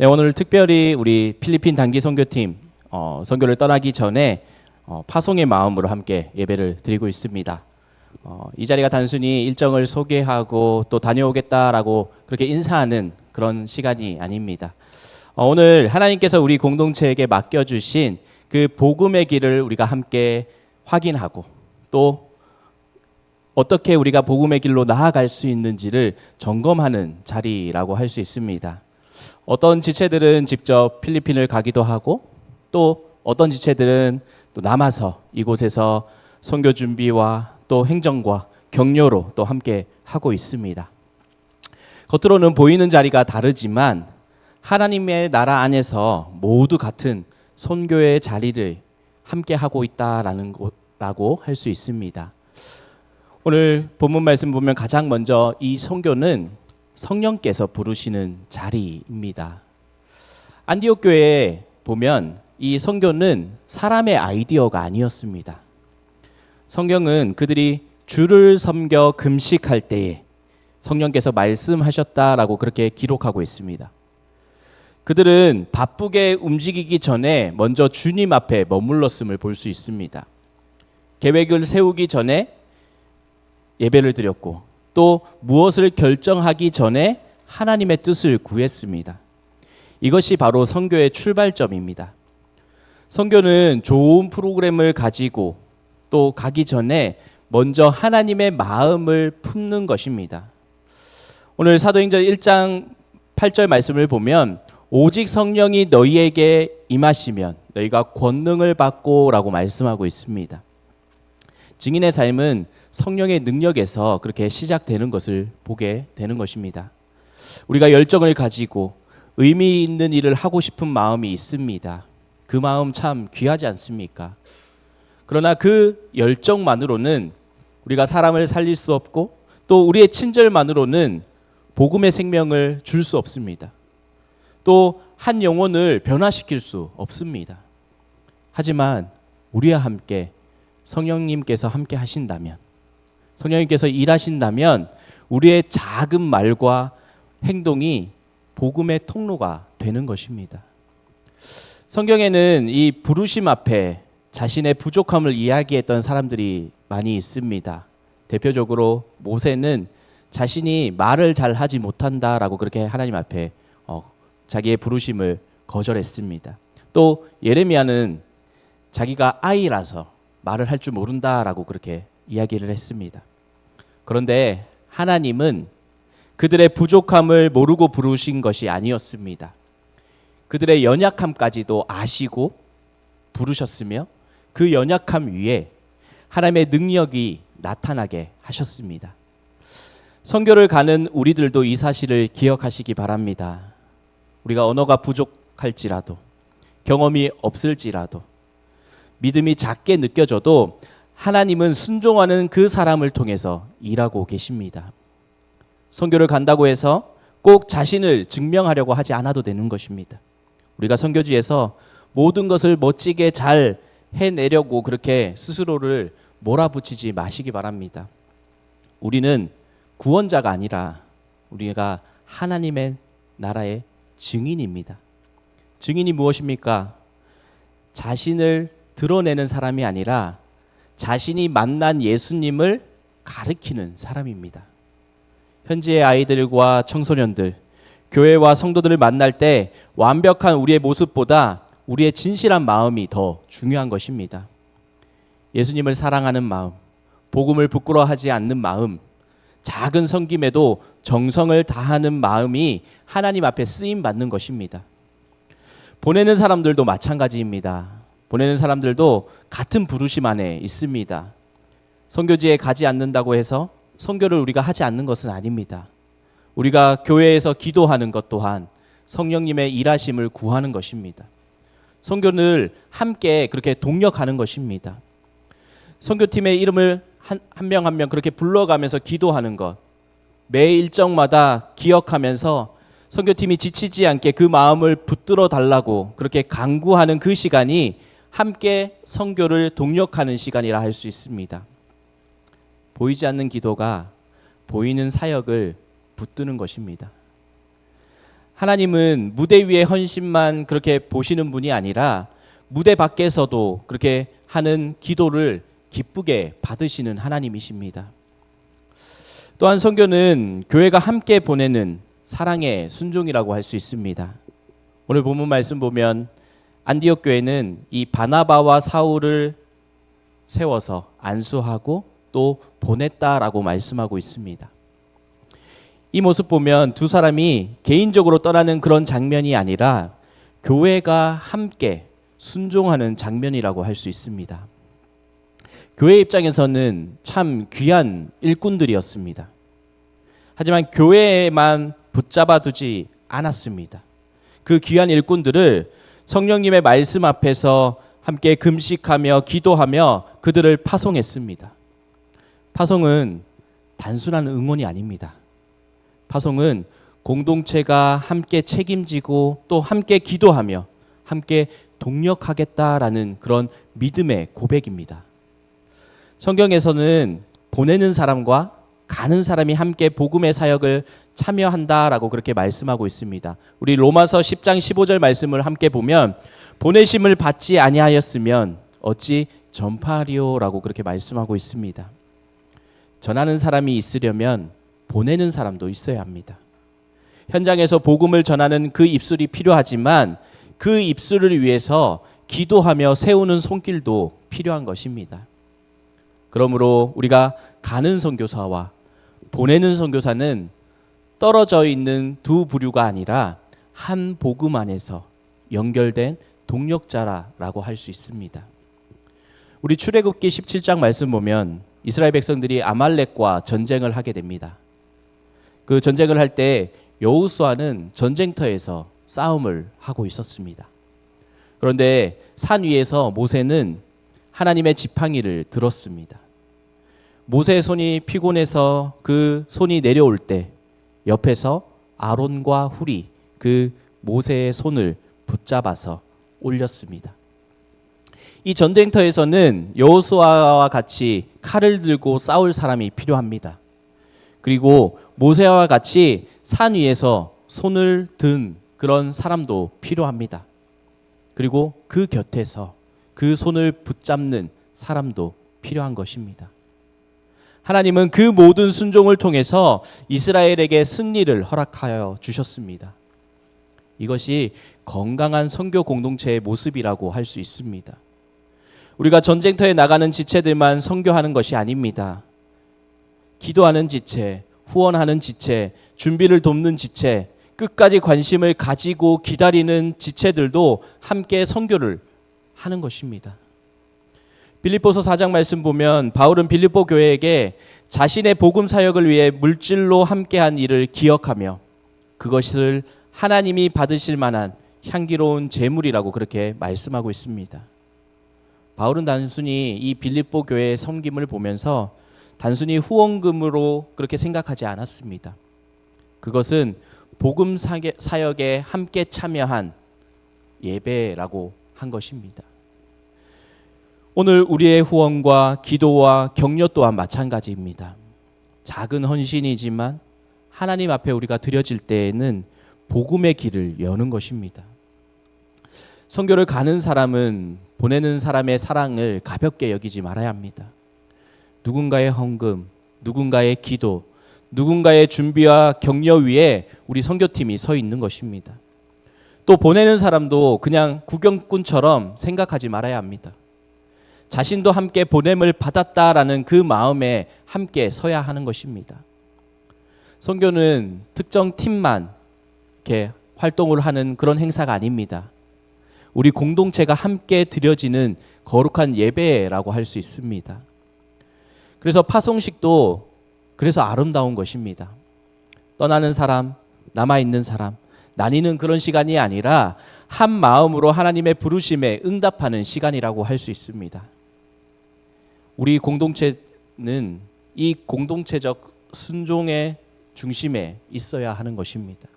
네, 오늘 특별히 우리 필리핀 단기 선교팀 선교를 떠나기 전에 파송의 마음으로 함께 예배를 드리고 있습니다. 이 자리가 단순히 일정을 소개하고 또 다녀오겠다라고 그렇게 인사하는 그런 시간이 아닙니다. 오늘 하나님께서 우리 공동체에게 맡겨주신 그 복음의 길을 우리가 함께 확인하고 또 어떻게 우리가 복음의 길로 나아갈 수 있는지를 점검하는 자리라고 할 수 있습니다. 어떤 지체들은 직접 필리핀을 가기도 하고 또 어떤 지체들은 또 남아서 이곳에서 선교 준비와 또 행정과 격려로 또 함께 하고 있습니다. 겉으로는 보이는 자리가 다르지만 하나님의 나라 안에서 모두 같은 선교의 자리를 함께 하고 있다라는 거라고 할 수 있습니다. 오늘 본문 말씀 보면 가장 먼저 이 선교는 성령께서 부르시는 자리입니다. 안디옥 교회에 보면 이 선교는 사람의 아이디어가 아니었습니다. 성경은 그들이 주를 섬겨 금식할 때에 성령께서 말씀하셨다라고 그렇게 기록하고 있습니다. 그들은 바쁘게 움직이기 전에 먼저 주님 앞에 머물렀음을 볼 수 있습니다. 계획을 세우기 전에 예배를 드렸고 또 무엇을 결정하기 전에 하나님의 뜻을 구했습니다. 이것이 바로 선교의 출발점입니다. 선교는 좋은 프로그램을 가지고 또 가기 전에 먼저 하나님의 마음을 품는 것입니다. 오늘 사도행전 1장 8절 말씀을 보면 오직 성령이 너희에게 임하시면 너희가 권능을 받고 라고 말씀하고 있습니다. 증인의 삶은 성령의 능력에서 그렇게 시작되는 것을 보게 되는 것입니다. 우리가 열정을 가지고 의미 있는 일을 하고 싶은 마음이 있습니다. 그 마음 참 귀하지 않습니까? 그러나 그 열정만으로는 우리가 사람을 살릴 수 없고 또 우리의 친절만으로는 복음의 생명을 줄 수 없습니다. 또 한 영혼을 변화시킬 수 없습니다. 하지만 우리와 함께 성령님께서 함께 하신다면, 성령님께서 일하신다면 우리의 작은 말과 행동이 복음의 통로가 되는 것입니다. 성경에는 이 부르심 앞에 자신의 부족함을 이야기했던 사람들이 많이 있습니다. 대표적으로 모세는 자신이 말을 잘 하지 못한다라고 그렇게 하나님 앞에 자기의 부르심을 거절했습니다. 또 예레미야는 자기가 아이라서 말을 할 줄 모른다라고 그렇게 이야기를 했습니다. 그런데 하나님은 그들의 부족함을 모르고 부르신 것이 아니었습니다. 그들의 연약함까지도 아시고 부르셨으며 그 연약함 위에 하나님의 능력이 나타나게 하셨습니다. 선교를 가는 우리들도 이 사실을 기억하시기 바랍니다. 우리가 언어가 부족할지라도 경험이 없을지라도 믿음이 작게 느껴져도 하나님은 순종하는 그 사람을 통해서 일하고 계십니다. 선교를 간다고 해서 꼭 자신을 증명하려고 하지 않아도 되는 것입니다. 우리가 선교지에서 모든 것을 멋지게 잘 해내려고 그렇게 스스로를 몰아붙이지 마시기 바랍니다. 우리는 구원자가 아니라 우리가 하나님의 나라의 증인입니다. 증인이 무엇입니까? 자신을 드러내는 사람이 아니라 자신이 만난 예수님을 가리키는 사람입니다. 현지의 아이들과 청소년들, 교회와 성도들을 만날 때 완벽한 우리의 모습보다 우리의 진실한 마음이 더 중요한 것입니다. 예수님을 사랑하는 마음, 복음을 부끄러워하지 않는 마음, 작은 섬김에도 정성을 다하는 마음이 하나님 앞에 쓰임 받는 것입니다. 보내는 사람들도 마찬가지입니다. 보내는 사람들도 같은 부르심 안에 있습니다. 선교지에 가지 않는다고 해서 선교를 우리가 하지 않는 것은 아닙니다. 우리가 교회에서 기도하는 것 또한 성령님의 일하심을 구하는 것입니다. 선교를 함께 그렇게 동력하는 것입니다. 선교팀의 이름을 한 명 한 명 그렇게 불러가면서 기도하는 것, 매 일정마다 기억하면서 선교팀이 지치지 않게 그 마음을 붙들어 달라고 그렇게 간구하는 그 시간이 함께 선교를 동력하는 시간이라 할 수 있습니다. 보이지 않는 기도가 보이는 사역을 붙드는 것입니다. 하나님은 무대 위의 헌신만 그렇게 보시는 분이 아니라 무대 밖에서도 그렇게 하는 기도를 기쁘게 받으시는 하나님이십니다. 또한 선교는 교회가 함께 보내는 사랑의 순종이라고 할 수 있습니다. 오늘 본문 말씀 보면 안디옥 교회는 이 바나바와 사울을 세워서 안수하고 또 보냈다라고 말씀하고 있습니다. 이 모습 보면 두 사람이 개인적으로 떠나는 그런 장면이 아니라 교회가 함께 순종하는 장면이라고 할 수 있습니다. 교회 입장에서는 참 귀한 일꾼들이었습니다. 하지만 교회에만 붙잡아 두지 않았습니다. 그 귀한 일꾼들을 성령님의 말씀 앞에서 함께 금식하며 기도하며 그들을 파송했습니다. 파송은 단순한 응원이 아닙니다. 파송은 공동체가 함께 책임지고 또 함께 기도하며 함께 동력하겠다라는 그런 믿음의 고백입니다. 성경에서는 보내는 사람과 가는 사람이 함께 복음의 사역을 참여한다라고 그렇게 말씀하고 있습니다. 우리 로마서 10장 15절 말씀을 함께 보면 보내심을 받지 아니하였으면 어찌 전파하리오라고 그렇게 말씀하고 있습니다. 전하는 사람이 있으려면 보내는 사람도 있어야 합니다. 현장에서 복음을 전하는 그 입술이 필요하지만 그 입술을 위해서 기도하며 세우는 손길도 필요한 것입니다. 그러므로 우리가 가는 선교사와 보내는 선교사는 떨어져 있는 두 부류가 아니라 한 복음 안에서 연결된 동력자라고 할 수 있습니다. 우리 출애굽기 17장 말씀 보면 이스라엘 백성들이 아말렉과 전쟁을 하게 됩니다. 그 전쟁을 할 때 여호수아는 전쟁터에서 싸움을 하고 있었습니다. 그런데 산 위에서 모세는 하나님의 지팡이를 들었습니다. 모세의 손이 피곤해서 그 손이 내려올 때 옆에서 아론과 훌이 그 모세의 손을 붙잡아서 올렸습니다. 이 전쟁터에서는 여호수아와 같이 칼을 들고 싸울 사람이 필요합니다. 그리고 모세와 같이 산 위에서 손을 든 그런 사람도 필요합니다. 그리고 그 곁에서 그 손을 붙잡는 사람도 필요한 것입니다. 하나님은 그 모든 순종을 통해서 이스라엘에게 승리를 허락하여 주셨습니다. 이것이 건강한 선교 공동체의 모습이라고 할 수 있습니다. 우리가 전쟁터에 나가는 지체들만 선교하는 것이 아닙니다. 기도하는 지체, 후원하는 지체, 준비를 돕는 지체, 끝까지 관심을 가지고 기다리는 지체들도 함께 선교를 하는 것입니다. 빌립보서 4장 말씀 보면 바울은 빌립보 교회에게 자신의 복음 사역을 위해 물질로 함께한 일을 기억하며 그것을 하나님이 받으실 만한 향기로운 제물이라고 그렇게 말씀하고 있습니다. 바울은 단순히 이 빌립보 교회의 섬김을 보면서 단순히 후원금으로 그렇게 생각하지 않았습니다. 그것은 복음 사역에 함께 참여한 예배라고 한 것입니다. 오늘 우리의 후원과 기도와 격려 또한 마찬가지입니다. 작은 헌신이지만 하나님 앞에 우리가 드려질 때에는 복음의 길을 여는 것입니다. 선교를 가는 사람은 보내는 사람의 사랑을 가볍게 여기지 말아야 합니다. 누군가의 헌금, 누군가의 기도, 누군가의 준비와 격려 위에 우리 선교팀이 서 있는 것입니다. 또 보내는 사람도 그냥 구경꾼처럼 생각하지 말아야 합니다. 자신도 함께 보냄을 받았다라는 그 마음에 함께 서야 하는 것입니다. 선교는 특정 팀만 이렇게 활동을 하는 그런 행사가 아닙니다. 우리 공동체가 함께 드려지는 거룩한 예배라고 할 수 있습니다. 그래서 파송식도 그래서 아름다운 것입니다. 떠나는 사람, 남아있는 사람, 나뉘는 그런 시간이 아니라 한 마음으로 하나님의 부르심에 응답하는 시간이라고 할 수 있습니다. 우리 공동체는 이 공동체적 순종의 중심에 있어야 하는 것입니다.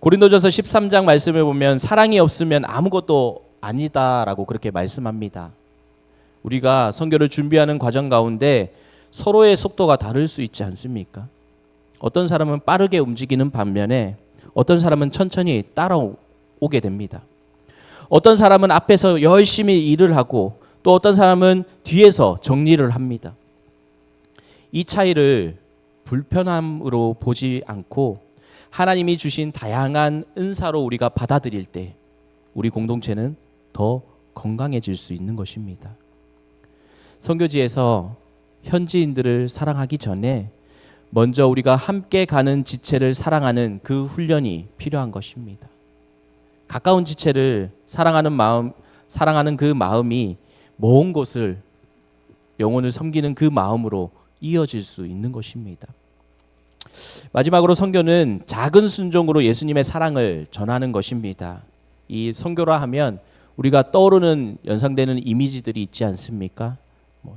고린도전서 13장 말씀을 보면 사랑이 없으면 아무것도 아니다라고 그렇게 말씀합니다. 우리가 선교를 준비하는 과정 가운데 서로의 속도가 다를 수 있지 않습니까? 어떤 사람은 빠르게 움직이는 반면에 어떤 사람은 천천히 따라오게 됩니다. 어떤 사람은 앞에서 열심히 일을 하고 또 어떤 사람은 뒤에서 정리를 합니다. 이 차이를 불편함으로 보지 않고 하나님이 주신 다양한 은사로 우리가 받아들일 때 우리 공동체는 더 건강해질 수 있는 것입니다. 선교지에서 현지인들을 사랑하기 전에 먼저 우리가 함께 가는 지체를 사랑하는 그 훈련이 필요한 것입니다. 가까운 지체를 사랑하는 그 마음이 먼 곳을 영혼을 섬기는 그 마음으로 이어질 수 있는 것입니다. 마지막으로 선교는 작은 순종으로 예수님의 사랑을 전하는 것입니다. 이 선교라 하면 우리가 떠오르는 연상되는 이미지들이 있지 않습니까?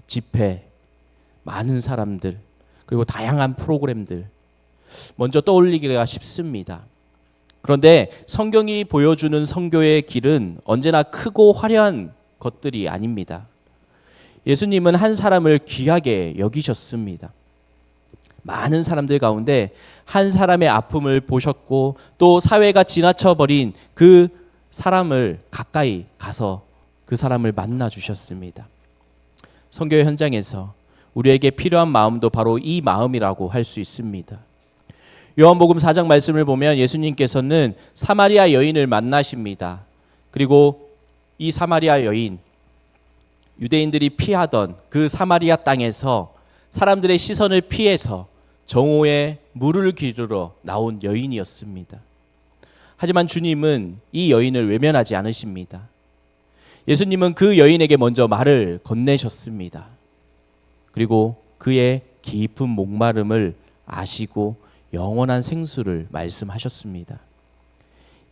집회, 많은 사람들, 그리고 다양한 프로그램들 먼저 떠올리기가 쉽습니다. 그런데 성경이 보여주는 선교의 길은 언제나 크고 화려한 것들이 아닙니다. 예수님은 한 사람을 귀하게 여기셨습니다. 많은 사람들 가운데 한 사람의 아픔을 보셨고 또 사회가 지나쳐버린 그 사람을 가까이 가서 그 사람을 만나 주셨습니다. 선교 현장에서 우리에게 필요한 마음도 바로 이 마음이라고 할 수 있습니다. 요한복음 4장 말씀을 보면 예수님께서는 사마리아 여인을 만나십니다. 그리고 이 사마리아 여인, 유대인들이 피하던 그 사마리아 땅에서 사람들의 시선을 피해서 정오에 물을 기르러 나온 여인이었습니다. 하지만 주님은 이 여인을 외면하지 않으십니다. 예수님은 그 여인에게 먼저 말을 건네셨습니다. 그리고 그의 깊은 목마름을 아시고 영원한 생수를 말씀하셨습니다.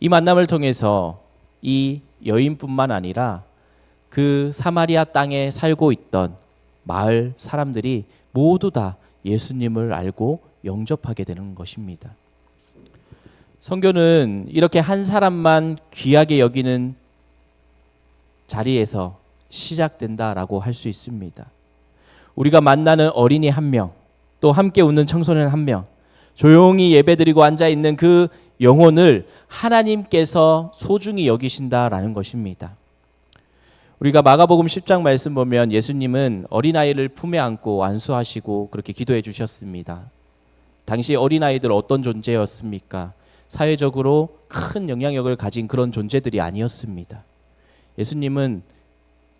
이 만남을 통해서 이 여인뿐만 아니라 그 사마리아 땅에 살고 있던 마을 사람들이 모두 다 예수님을 알고 영접하게 되는 것입니다. 선교는 이렇게 한 사람만 귀하게 여기는 자리에서 시작된다라고 할 수 있습니다. 우리가 만나는 어린이 한 명, 또 함께 웃는 청소년 한 명, 조용히 예배드리고 앉아있는 그 영혼을 하나님께서 소중히 여기신다라는 것입니다. 우리가 마가복음 10장 말씀 보면 예수님은 어린아이를 품에 안고 안수하시고 그렇게 기도해 주셨습니다. 당시 어린아이들 어떤 존재였습니까? 사회적으로 큰 영향력을 가진 그런 존재들이 아니었습니다. 예수님은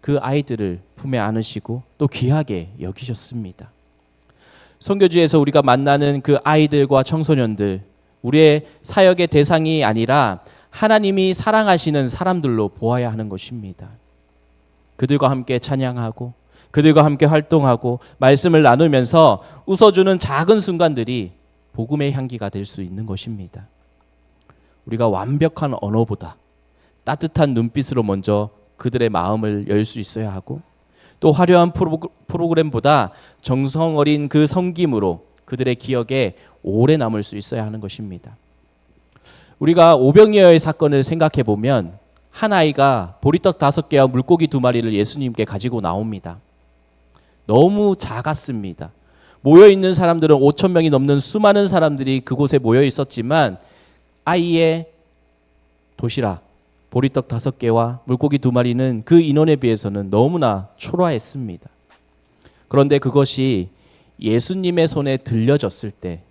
그 아이들을 품에 안으시고 또 귀하게 여기셨습니다. 선교지에서 우리가 만나는 그 아이들과 청소년들, 우리의 사역의 대상이 아니라 하나님이 사랑하시는 사람들로 보아야 하는 것입니다. 그들과 함께 찬양하고 그들과 함께 활동하고 말씀을 나누면서 웃어주는 작은 순간들이 복음의 향기가 될 수 있는 것입니다. 우리가 완벽한 언어보다 따뜻한 눈빛으로 먼저 그들의 마음을 열 수 있어야 하고 또 화려한 프로그램보다 정성 어린 그 섬김으로 그들의 기억에 오래 남을 수 있어야 하는 것입니다. 우리가 오병이어의 사건을 생각해 보면 한 아이가 보리떡 5개와 물고기 2마리를 예수님께 가지고 나옵니다. 너무 작았습니다. 모여있는 사람들은 5천 명이 넘는 수많은 사람들이 그곳에 모여 있었지만 아이의 도시락, 보리떡 5개와 물고기 2마리는 그 인원에 비해서는 너무나 초라했습니다. 그런데 그것이 예수님의 손에 들려졌을 때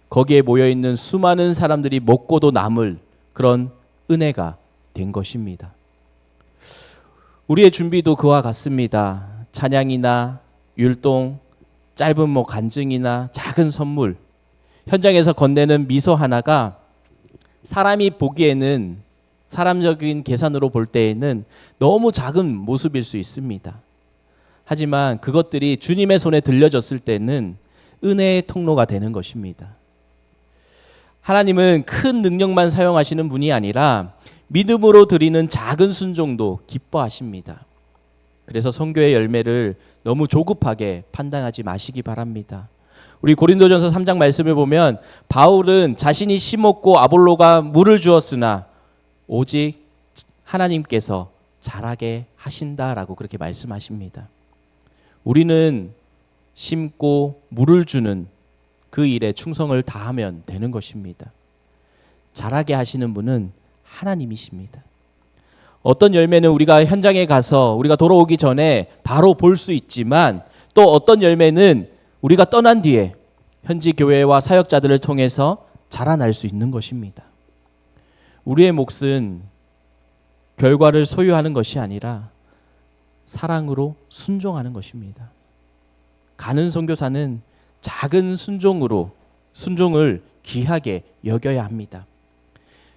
거기에 모여있는 수많은 사람들이 먹고도 남을 그런 은혜가 된 것입니다. 우리의 준비도 그와 같습니다. 찬양이나 율동, 짧은 간증이나 작은 선물, 현장에서 건네는 미소 하나가 사람이 보기에는 사람적인 계산으로 볼 때에는 너무 작은 모습일 수 있습니다. 하지만 그것들이 주님의 손에 들려졌을 때는 은혜의 통로가 되는 것입니다. 하나님은 큰 능력만 사용하시는 분이 아니라 믿음으로 드리는 작은 순종도 기뻐하십니다. 그래서 선교의 열매를 너무 조급하게 판단하지 마시기 바랍니다. 우리 고린도전서 3장 말씀을 보면 바울은 자신이 심었고 아볼로가 물을 주었으나 오직 하나님께서 자라게 하신다라고 그렇게 말씀하십니다. 우리는 심고 물을 주는 그 일에 충성을 다하면 되는 것입니다. 자라게 하시는 분은 하나님이십니다. 어떤 열매는 우리가 현장에 가서 우리가 돌아오기 전에 바로 볼 수 있지만 또 어떤 열매는 우리가 떠난 뒤에 현지 교회와 사역자들을 통해서 자라날 수 있는 것입니다. 우리의 몫은 결과를 소유하는 것이 아니라 사랑으로 순종하는 것입니다. 가는 선교사는 작은 순종을 귀하게 여겨야 합니다.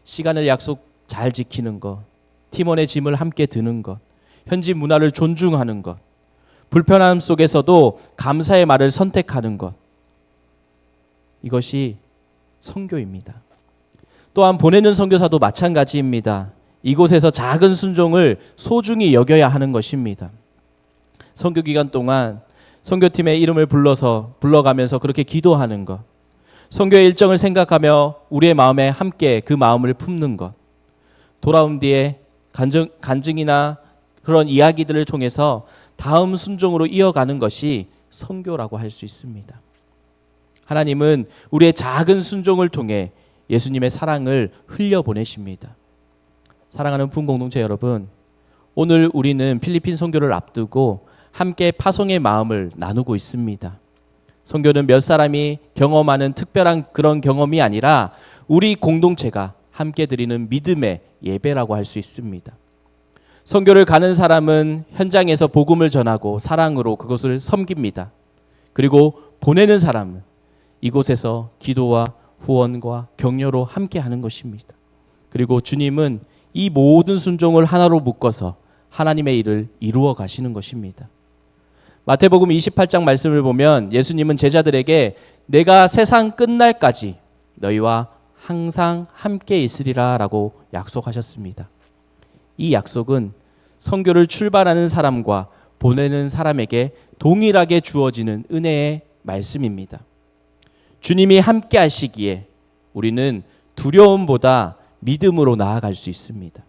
시간을 약속 잘 지키는 것, 팀원의 짐을 함께 드는 것, 현지 문화를 존중하는 것, 불편함 속에서도 감사의 말을 선택하는 것, 이것이 선교입니다. 또한 보내는 선교사도 마찬가지입니다. 이곳에서 작은 순종을 소중히 여겨야 하는 것입니다. 선교 기간 동안 선교팀의 이름을 불러가면서 그렇게 기도하는 것, 선교의 일정을 생각하며 우리의 마음에 함께 그 마음을 품는 것, 돌아온 뒤에 간증이나 그런 이야기들을 통해서 다음 순종으로 이어가는 것이 선교라고 할 수 있습니다. 하나님은 우리의 작은 순종을 통해 예수님의 사랑을 흘려보내십니다. 사랑하는 부흥공동체 여러분, 오늘 우리는 필리핀 선교를 앞두고 함께 파송의 마음을 나누고 있습니다. 선교는 몇 사람이 경험하는 특별한 그런 경험이 아니라 우리 공동체가 함께 드리는 믿음의 예배라고 할 수 있습니다. 선교를 가는 사람은 현장에서 복음을 전하고 사랑으로 그것을 섬깁니다. 그리고 보내는 사람은 이곳에서 기도와 후원과 격려로 함께 하는 것입니다. 그리고 주님은 이 모든 순종을 하나로 묶어서 하나님의 일을 이루어 가시는 것입니다. 마태복음 28장 말씀을 보면 예수님은 제자들에게 내가 세상 끝날까지 너희와 항상 함께 있으리라 라고 약속하셨습니다. 이 약속은 선교를 출발하는 사람과 보내는 사람에게 동일하게 주어지는 은혜의 말씀입니다. 주님이 함께 하시기에 우리는 두려움보다 믿음으로 나아갈 수 있습니다.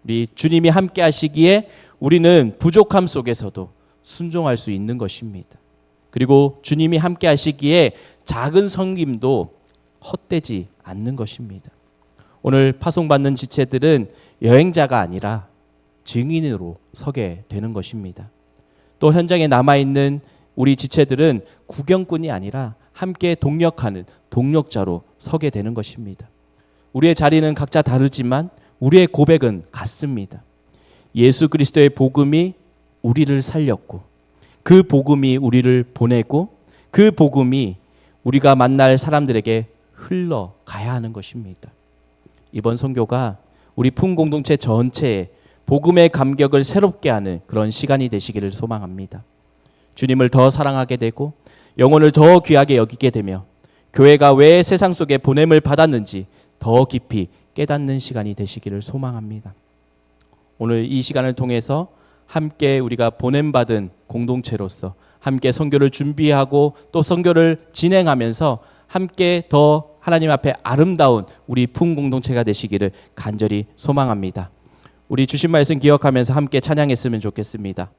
우리 주님이 함께 하시기에 우리는 부족함 속에서도 순종할 수 있는 것입니다. 그리고 주님이 함께 하시기에 작은 섬김도 헛되지 않는 것입니다. 오늘 파송받는 지체들은 여행자가 아니라 증인으로 서게 되는 것입니다. 또 현장에 남아있는 우리 지체들은 구경꾼이 아니라 함께 동력하는 동력자로 서게 되는 것입니다. 우리의 자리는 각자 다르지만 우리의 고백은 같습니다. 예수 그리스도의 복음이 우리를 살렸고 그 복음이 우리를 보내고 그 복음이 우리가 만날 사람들에게 흘러가야 하는 것입니다. 이번 선교가 우리 풍공동체 전체에 복음의 감격을 새롭게 하는 그런 시간이 되시기를 소망합니다. 주님을 더 사랑하게 되고 영혼을 더 귀하게 여기게 되며 교회가 왜 세상 속에 보냄을 받았는지 더 깊이 깨닫는 시간이 되시기를 소망합니다. 오늘 이 시간을 통해서 함께 우리가 보냄받은 공동체로서 함께 선교를 준비하고 또 선교를 진행하면서 함께 더 하나님 앞에 아름다운 우리 풍공동체가 되시기를 간절히 소망합니다. 우리 주신 말씀 기억하면서 함께 찬양했으면 좋겠습니다.